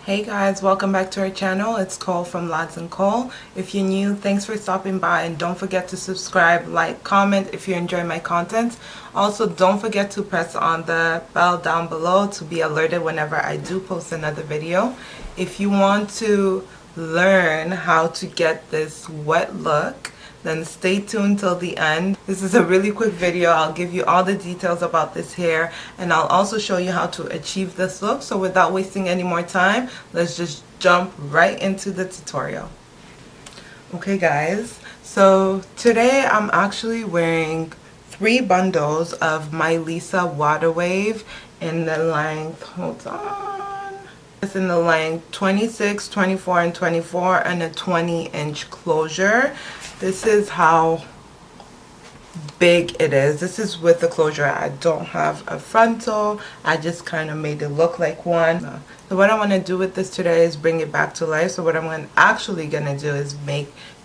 Hey guys, welcome back to our channel. It's Cole from Lads and Cole. If you're new, thanks for stopping by, and don't forget to subscribe, like, comment if you enjoy my content. Also, don't forget to press on the bell down below to be alerted whenever I do post another video. If you want to learn how to get this wet look, then stay tuned till the end. This is a really quick video. I'll give you all the details about this hair, and I'll also show you how to achieve this look. So without wasting any more time, let's just jump right into the tutorial. Okay guys, so today I'm actually wearing 3 bundles of my Lisa Water Wave in the length, hold on, it's in the length 26, 24, and 24, and a 20-inch closure. This is how big it is. This is with the closure. I don't have a frontal. I just kind of made it look like one. So what I want to do with this today is bring it back to life. So what I'm actually going to do is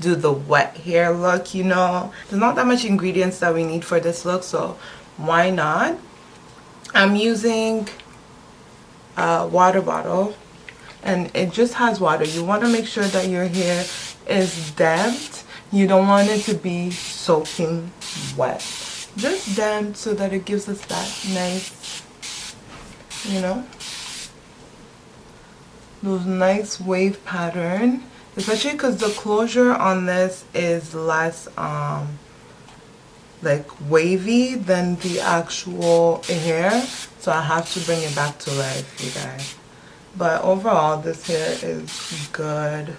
do the wet hair look, you know. There's not that much ingredients that we need for this look, so why not? I'm using a water bottle, and it just has water. You want to make sure that your hair is damped. You don't want it to be soaking wet. Just damp so that it gives us that nice, you know, those nice wave pattern. Especially because the closure on this is less like wavy than the actual hair. So I have to bring it back to life, you guys. But overall, this hair is good.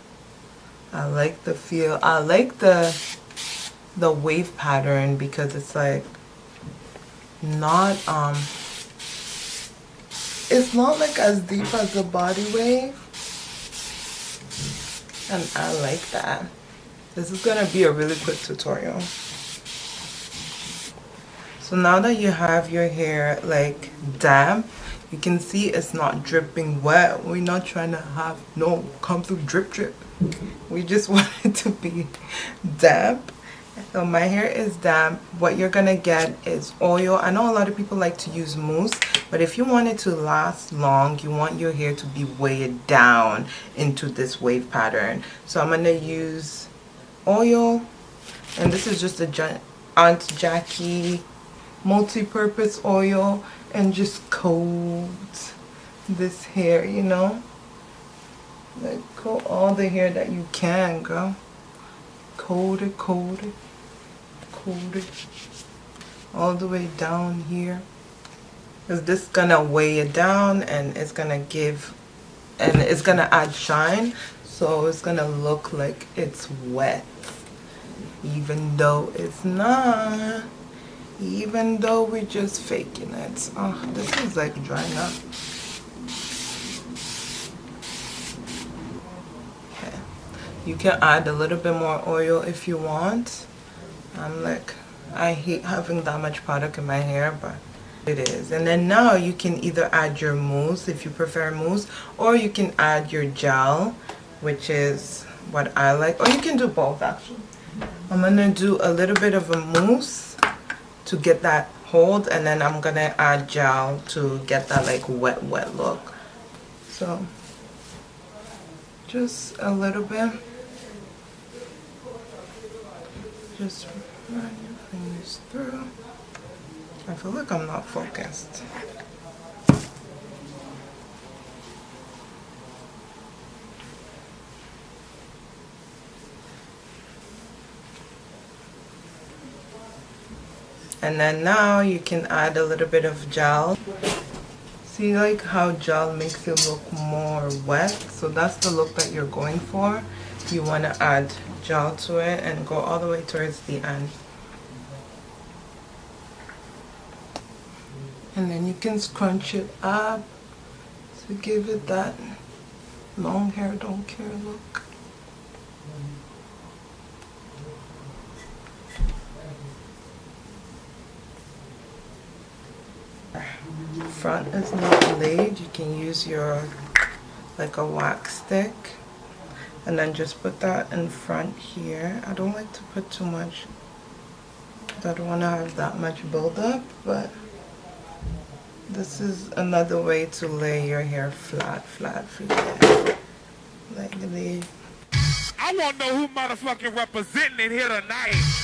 I like the feel. I like the wave pattern because it's like not it's not like as deep as the body wave, and I like that. This is gonna be a really quick tutorial. So now that you have your hair like damp, you can see it's not dripping wet. We're not trying to have no come through drip. We just want it to be damp. So my hair is damp. What you're gonna get is oil. I know a lot of people like to use mousse, but if you want it to last long, you want your hair to be weighed down into this wave pattern. So I'm gonna use oil, and this is just a Aunt Jackie multi-purpose oil, and just coat this hair, you know. Like, coat all the hair that you can, girl. Coat it all the way down here, because this is gonna weigh it down, and it's gonna add shine, so it's gonna look like it's wet, even though it's not, even though we're just faking it. Oh, this is like drying up. You can add a little bit more oil if you want. I hate having that much product in my hair, but it is. And then now you can either add your mousse if you prefer mousse, or you can add your gel, which is what I like. Or you can do both actually. I'm gonna do a little bit of a mousse to get that hold, and then I'm gonna add gel to get that like wet look. So just a little bit. Just run your fingers through. I feel like I'm not focused. And then now you can add a little bit of gel. See, like how gel makes it look more wet? So that's the look that you're going for. You want to add gel to it and go all the way towards the end. And then you can scrunch it up to give it that long hair don't care look. Front is not laid. You can use your like a wax stick, and then just put that in front here. I don't like to put too much. I don't want to have that much buildup, but This is another way to lay your hair flat, flat, flat. Like the... I want to know who motherfucking representing it here tonight.